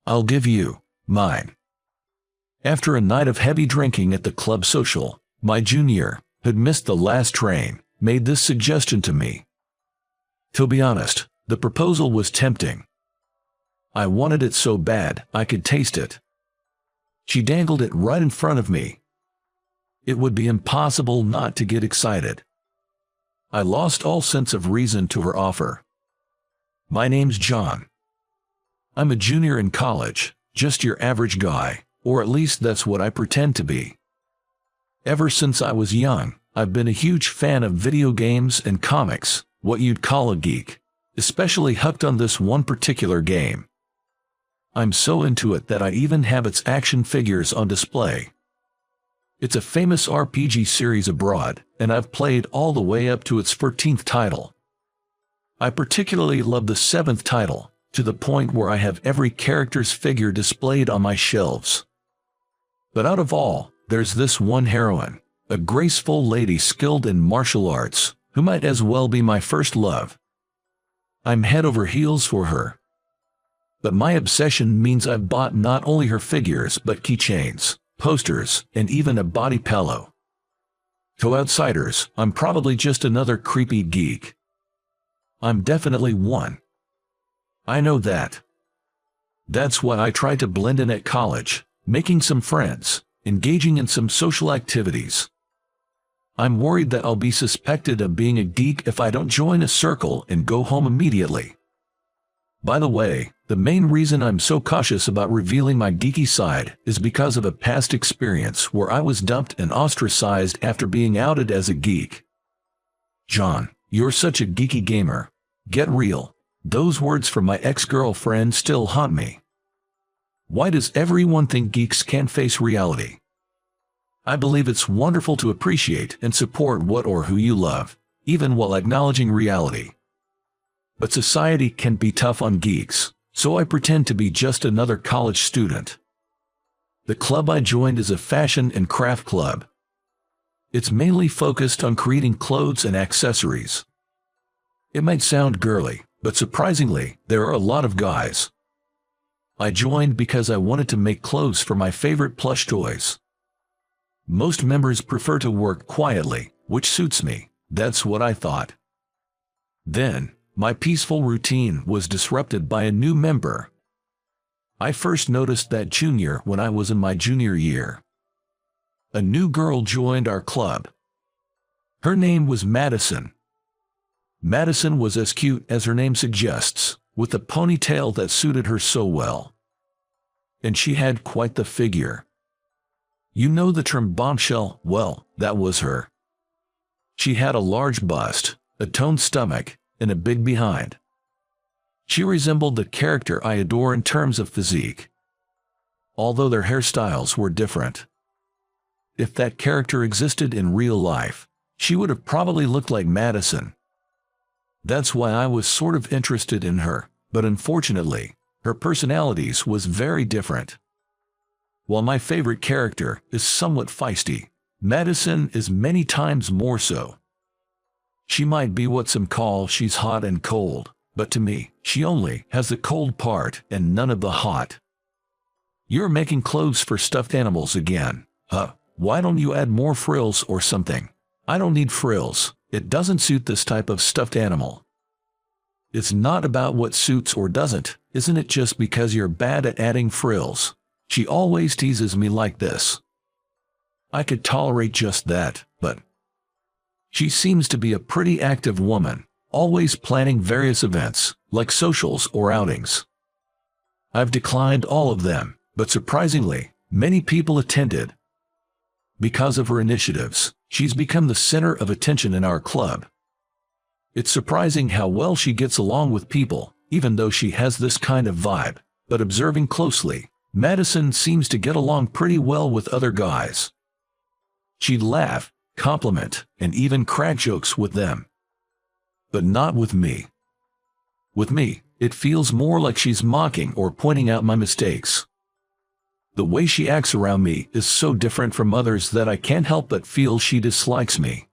I'll give you mine. After a night of heavy drinking at the club social, my junior, who'd missed the last train, made this suggestion to me. To be honest, the proposal was tempting. I wanted it so bad I could taste it. She dangled it right in front of me. It would be impossible not to get excited. I lost all sense of reason to her offer. My name's John. I'm a junior in college, just your average guy, or at least that's what I pretend to be. Ever since I was young, I've been a huge fan of video games and comics, what you'd call a geek, especially hooked on this one particular game. I'm so into it that I even have its action figures on display. It's a famous RPG series abroad, and I've played all the way up to its 14th title. I particularly love the 7th title, to the point where I have every character's figure displayed on my shelves. But out of all, there's this one heroine, a graceful lady skilled in martial arts, who might as well be my first love. I'm head over heels for her. But my obsession means I've bought not only her figures but keychains, posters, and even a body pillow. To outsiders, I'm probably just another creepy geek. I'm definitely one. I know that. That's why I tried to blend in at college, making some friends, engaging in some social activities. I'm worried that I'll be suspected of being a geek if I don't join a circle and go home immediately. By the way, the main reason I'm so cautious about revealing my geeky side is because of a past experience where I was dumped and ostracized after being outed as a geek. John, you're such a geeky gamer. Get real. Those words from my ex-girlfriend still haunt me. Why does everyone think geeks can't face reality? I believe it's wonderful to appreciate and support what or who you love, even while acknowledging reality. But society can be tough on geeks, so I pretend to be just another college student. The club I joined is a fashion and craft club. It's mainly focused on creating clothes and accessories. It might sound girly, but surprisingly, there are a lot of guys. I joined because I wanted to make clothes for my favorite plush toys. Most members prefer to work quietly, which suits me. That's what I thought. Then, my peaceful routine was disrupted by a new member. I first noticed that junior when I was in my junior year. A new girl joined our club. Her name was Madison. Madison was as cute as her name suggests, with a ponytail that suited her so well. And she had quite the figure. You know the term bombshell? Well, that was her. She had a large bust, a toned stomach, and a big behind. She resembled the character I adore in terms of physique, although their hairstyles were different. If that character existed in real life, she would have probably looked like Madison. That's why I was sort of interested in her, but unfortunately, her personality was very different. While my favorite character is somewhat feisty, Madison is many times more so. She might be what some call she's hot and cold, but to me, she only has the cold part and none of the hot. You're making clothes for stuffed animals again. Why don't you add more frills or something? I don't need frills. It doesn't suit this type of stuffed animal. It's not about what suits or doesn't, isn't it, just because you're bad at adding frills? She always teases me like this. I could tolerate just that, but she seems to be a pretty active woman, always planning various events, like socials or outings. I've declined all of them, but surprisingly, many people attended. Because of her initiatives, she's become the center of attention in our club. It's surprising how well she gets along with people, even though she has this kind of vibe, but observing closely, Madison seems to get along pretty well with other guys. She'd laugh, compliment, and even crack jokes with them. But not with me. With me, it feels more like she's mocking or pointing out my mistakes. The way she acts around me is so different from others that I can't help but feel she dislikes me.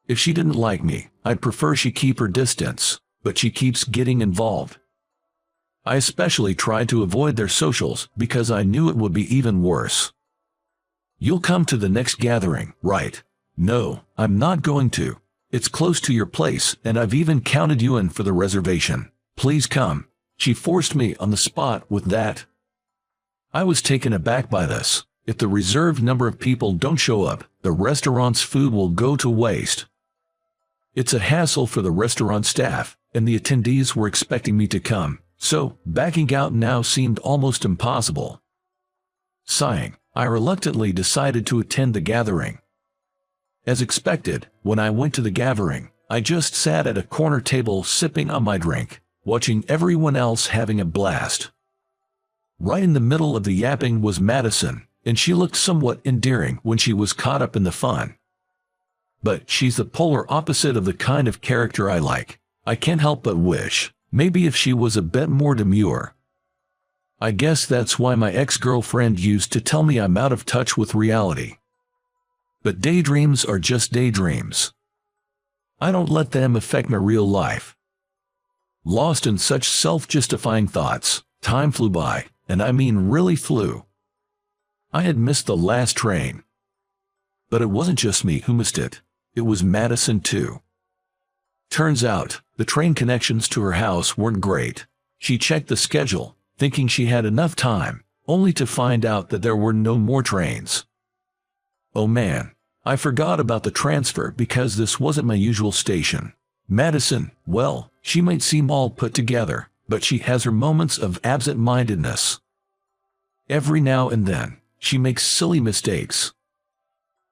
If she didn't like me, I'd prefer she keep her distance, but she keeps getting involved. I especially tried to avoid their socials because I knew it would be even worse. You'll come to the next gathering, right? No, I'm not going to. It's close to your place and I've even counted you in for the reservation. Please come. She forced me on the spot with that. I was taken aback by this. If the reserved number of people don't show up, the restaurant's food will go to waste. It's a hassle for the restaurant staff, and the attendees were expecting me to come, so backing out now seemed almost impossible. Sighing, I reluctantly decided to attend the gathering. As expected, when I went to the gathering, I just sat at a corner table sipping on my drink, watching everyone else having a blast. Right in the middle of the yapping was Madison, and she looked somewhat endearing when she was caught up in the fun. But she's the polar opposite of the kind of character I like. I can't help but wish, maybe if she was a bit more demure. I guess that's why my ex-girlfriend used to tell me I'm out of touch with reality. But daydreams are just daydreams. I don't let them affect my real life. Lost in such self-justifying thoughts, time flew by, and I mean really flew. I had missed the last train. But it wasn't just me who missed it. It was Madison too. Turns out, the train connections to her house weren't great. She checked the schedule, thinking she had enough time, only to find out that there were no more trains. Oh man, I forgot about the transfer because this wasn't my usual station. Madison, well, she might seem all put together, but she has her moments of absent-mindedness. Every now and then, she makes silly mistakes.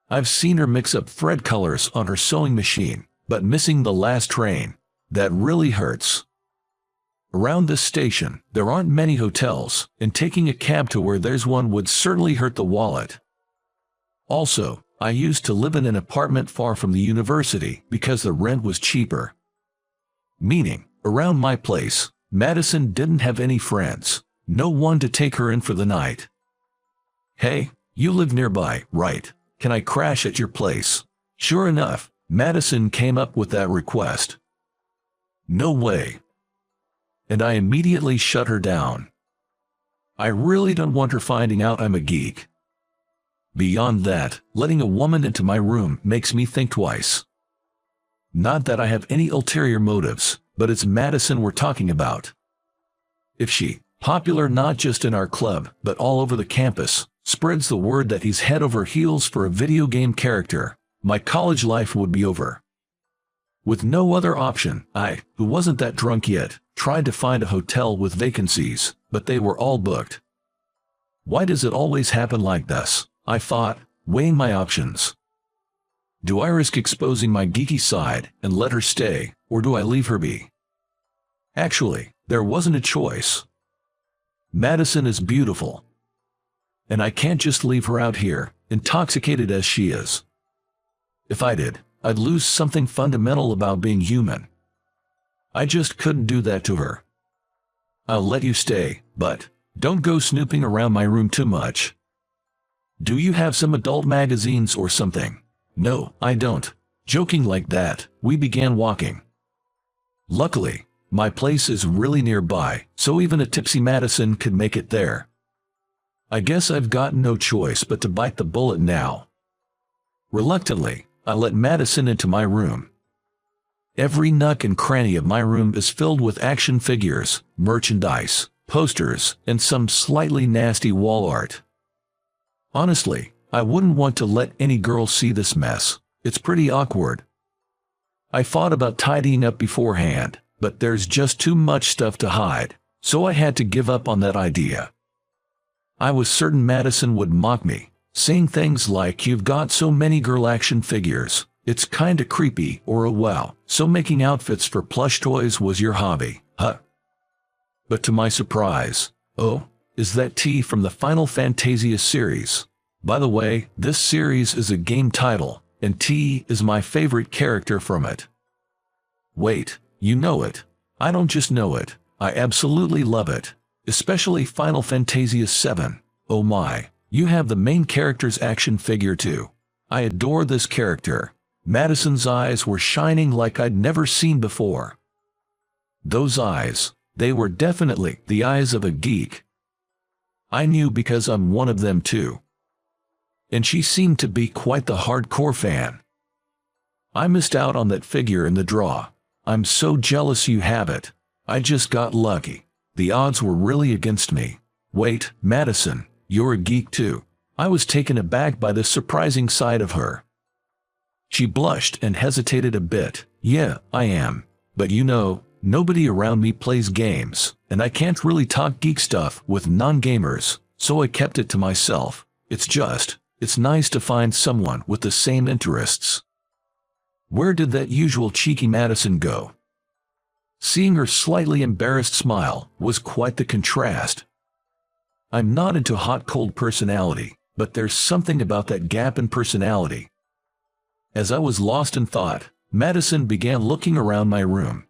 I've seen her mix up thread colors on her sewing machine, but missing the last train. That really hurts. Around this station, there aren't many hotels, and taking a cab to where there's one would certainly hurt the wallet. Also, I used to live in an apartment far from the university because the rent was cheaper. Meaning, around my place, Madison didn't have any friends, no one to take her in for the night. Hey, you live nearby, right? Can I crash at your place? Sure enough, Madison came up with that request. No way. And I immediately shut her down. I really don't want her finding out I'm a geek. Beyond that, letting a woman into my room makes me think twice. Not that I have any ulterior motives, but it's Madison we're talking about. If she, popular not just in our club, but all over the campus, spreads the word that he's head over heels for a video game character, my college life would be over. With no other option, I, who wasn't that drunk yet, tried to find a hotel with vacancies, but they were all booked. Why does it always happen like this? I thought, weighing my options. Do I risk exposing my geeky side and let her stay, or do I leave her be? Actually, there wasn't a choice. Madison is beautiful. And I can't just leave her out here, intoxicated as she is. If I did, I'd lose something fundamental about being human. I just couldn't do that to her. I'll let you stay, but don't go snooping around my room too much. Do you have some adult magazines or something? No, I don't. Joking like that, we began walking. Luckily, my place is really nearby, so even a tipsy Madison could make it there. I guess I've got no choice but to bite the bullet now. Reluctantly, I let Madison into my room. Every nook and cranny of my room is filled with action figures, merchandise, posters, and some slightly nasty wall art. Honestly, I wouldn't want to let any girl see this mess. It's pretty awkward. I thought about tidying up beforehand, but there's just too much stuff to hide, so I had to give up on that idea. I was certain Madison would mock me, saying things like, "You've got so many girl action figures, it's kinda creepy," or "Oh wow, so making outfits for plush toys was your hobby, huh?" But to my surprise, oh, is that T from the Final Fantasia series. By the way, this series is a game title, and T is my favorite character from it. Wait, you know it. I don't just know it, I absolutely love it. Especially Final Fantasia VII. Oh my, you have the main character's action figure too. I adore this character. Madison's eyes were shining like I'd never seen before. Those eyes, They were definitely the eyes of a geek. I knew because I'm one of them too. And she seemed to be quite the hardcore fan. I missed out on that figure in the draw. I'm so jealous you have it. I just got lucky. The odds were really against me. Wait, Madison, you're a geek too. I was taken aback by this surprising side of her. She blushed and hesitated a bit. Yeah, I am. But you know, nobody around me plays games, and I can't really talk geek stuff with non-gamers, so I kept it to myself. It's nice to find someone with the same interests. Where did that usual cheeky Madison go? Seeing her slightly embarrassed smile was quite the contrast. I'm not into hot-cold personality, but there's something about that gap in personality. As I was lost in thought, Madison began looking around my room.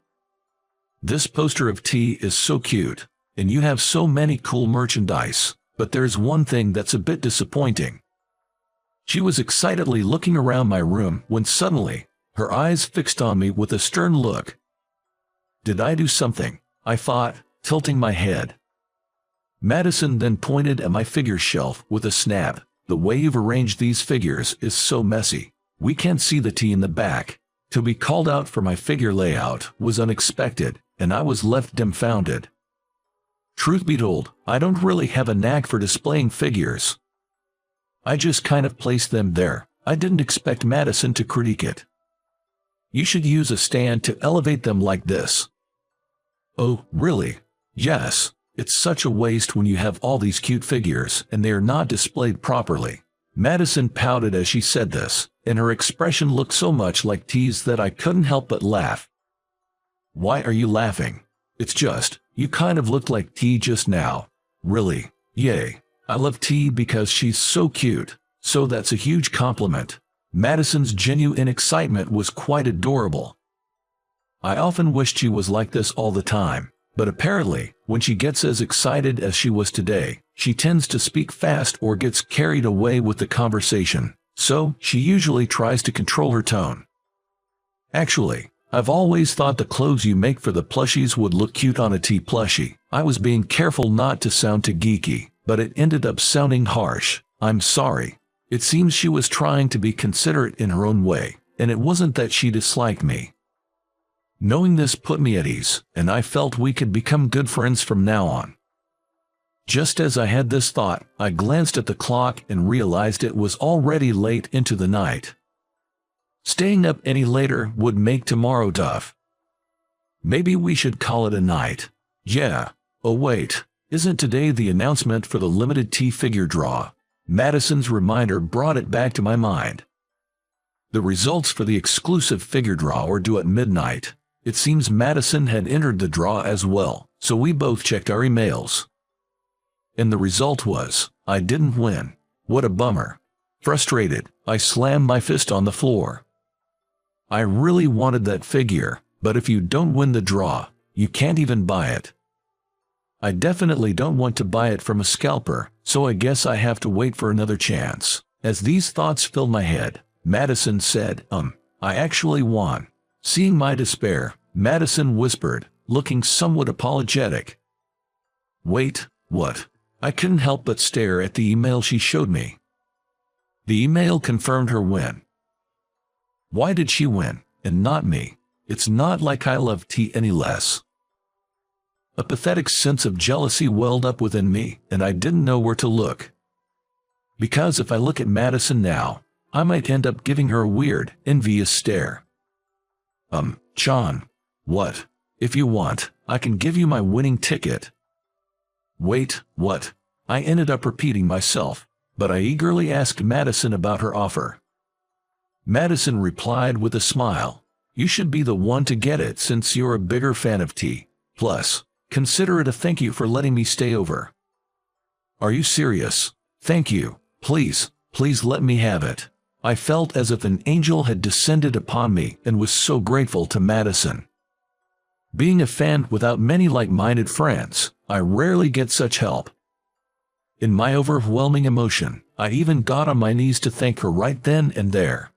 This poster of T is so cute, and you have so many cool merchandise, but there's one thing that's a bit disappointing. She was excitedly looking around my room when suddenly, her eyes fixed on me with a stern look. Did I do something? I thought, tilting my head. Madison then pointed at my figure shelf with a snap. The way you've arranged these figures is so messy. We can't see the T in the back. To be called out for my figure layout was unexpected, and I was left dumbfounded. Truth be told, I don't really have a knack for displaying figures. I just kind of placed them there. I didn't expect Madison to critique it. You should use a stand to elevate them like this. Oh, really? Yes. It's such a waste when you have all these cute figures and they are not displayed properly. Madison pouted as she said this, and her expression looked so much like T's that I couldn't help but laugh. Why are you laughing? It's just, you kind of looked like T just now. Really? Yay. I love T because she's so cute, so that's a huge compliment. Madison's genuine excitement was quite adorable. I often wished she was like this all the time. But apparently, when she gets as excited as she was today, she tends to speak fast or gets carried away with the conversation, so she usually tries to control her tone. Actually, I've always thought the clothes you make for the plushies would look cute on a T plushie. I was being careful not to sound too geeky, but it ended up sounding harsh. I'm sorry. It seems she was trying to be considerate in her own way, and it wasn't that she disliked me. Knowing this put me at ease, and I felt we could become good friends from now on. Just as I had this thought, I glanced at the clock and realized it was already late into the night. Staying up any later would make tomorrow tough. Maybe we should call it a night. Yeah. Oh wait, isn't today the announcement for the limited T figure draw? Madison's reminder brought it back to my mind. The results for the exclusive figure draw are due at midnight. It seems Madison had entered the draw as well, so we both checked our emails. And the result was, I didn't win. What a bummer. Frustrated, I slammed my fist on the floor. I really wanted that figure, but if you don't win the draw, you can't even buy it. I definitely don't want to buy it from a scalper, so I guess I have to wait for another chance. As these thoughts filled my head, Madison said, I actually won. Seeing my despair, Madison whispered, looking somewhat apologetic. Wait, what? I couldn't help but stare at the email she showed me. The email confirmed her win. Why did she win, and not me? It's not like I love T any less. A pathetic sense of jealousy welled up within me, and I didn't know where to look. Because if I look at Madison now, I might end up giving her a weird, envious stare. John. What? If you want, I can give you my winning ticket. Wait, what? I ended up repeating myself, but I eagerly asked Madison about her offer. Madison replied with a smile. You should be the one to get it since you're a bigger fan of T. Plus, consider it a thank you for letting me stay over. Are you serious? Thank you. Please let me have it. I felt as if an angel had descended upon me and was so grateful to Madison. Being a fan without many like-minded friends, I rarely get such help. In my overwhelming emotion, I even got on my knees to thank her right then and there.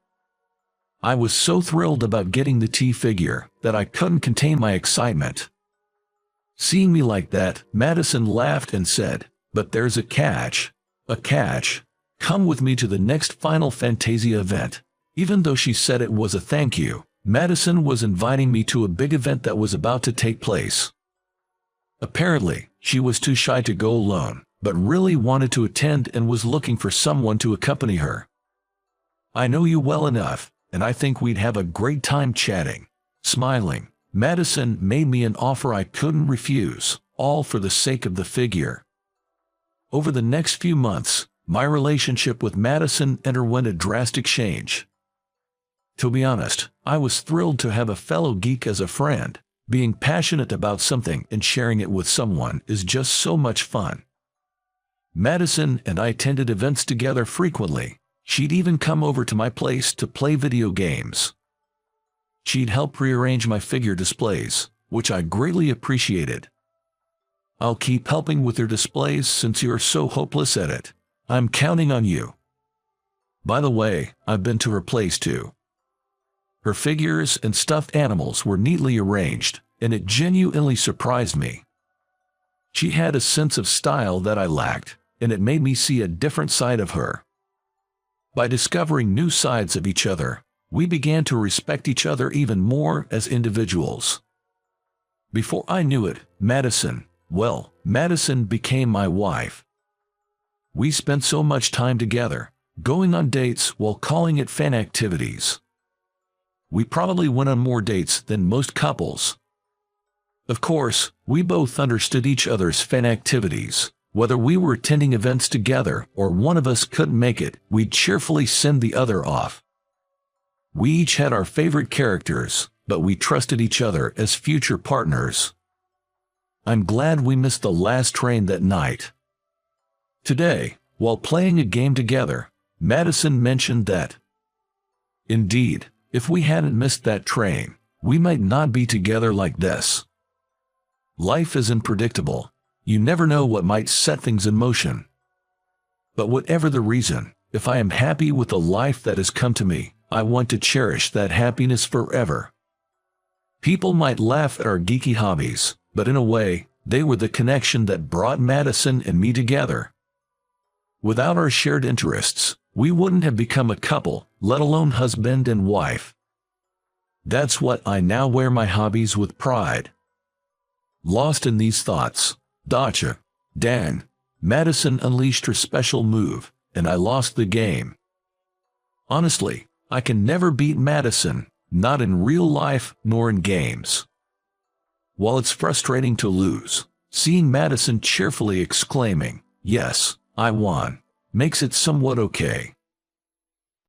I was so thrilled about getting the T figure that I couldn't contain my excitement. Seeing me like that, Madison laughed and said, "But there's a catch. A catch. Come with me to the next Final Fantasia event." Even though she said it was a thank you, Madison was inviting me to a big event that was about to take place. Apparently, she was too shy to go alone, but really wanted to attend and was looking for someone to accompany her. "I know you well enough, and I think we'd have a great time chatting." Smiling, Madison made me an offer I couldn't refuse, all for the sake of the figure. Over the next few months, my relationship with Madison underwent a drastic change. To be honest, I was thrilled to have a fellow geek as a friend. Being passionate about something and sharing it with someone is just so much fun. Madison and I attended events together frequently. She'd even come over to my place to play video games. She'd help rearrange my figure displays, which I greatly appreciated. "I'll keep helping with your displays since you're so hopeless at it. I'm counting on you." By the way, I've been to her place too. Her figures and stuffed animals were neatly arranged, and it genuinely surprised me. She had a sense of style that I lacked, and it made me see a different side of her. By discovering new sides of each other, we began to respect each other even more as individuals. Before I knew it, Madison became my wife. We spent so much time together, going on dates while calling it fan activities. We probably went on more dates than most couples. Of course, we both understood each other's fan activities. Whether we were attending events together or one of us couldn't make it, we'd cheerfully send the other off. We each had our favorite characters, but we trusted each other as future partners. I'm glad we missed the last train that night. Today, while playing a game together, Madison mentioned that, "Indeed, if we hadn't missed that train, we might not be together like this." Life is unpredictable. You never know what might set things in motion. But whatever the reason, if I am happy with the life that has come to me, I want to cherish that happiness forever. People might laugh at our geeky hobbies, but in a way, they were the connection that brought Madison and me together. Without our shared interests, we wouldn't have become a couple, let alone husband and wife. That's what I now wear my hobbies with pride. Lost in these thoughts, Dan, Madison unleashed her special move, and I lost the game. Honestly, I can never beat Madison, not in real life nor in games. While it's frustrating to lose, seeing Madison cheerfully exclaiming, "Yes, I won," makes it somewhat okay.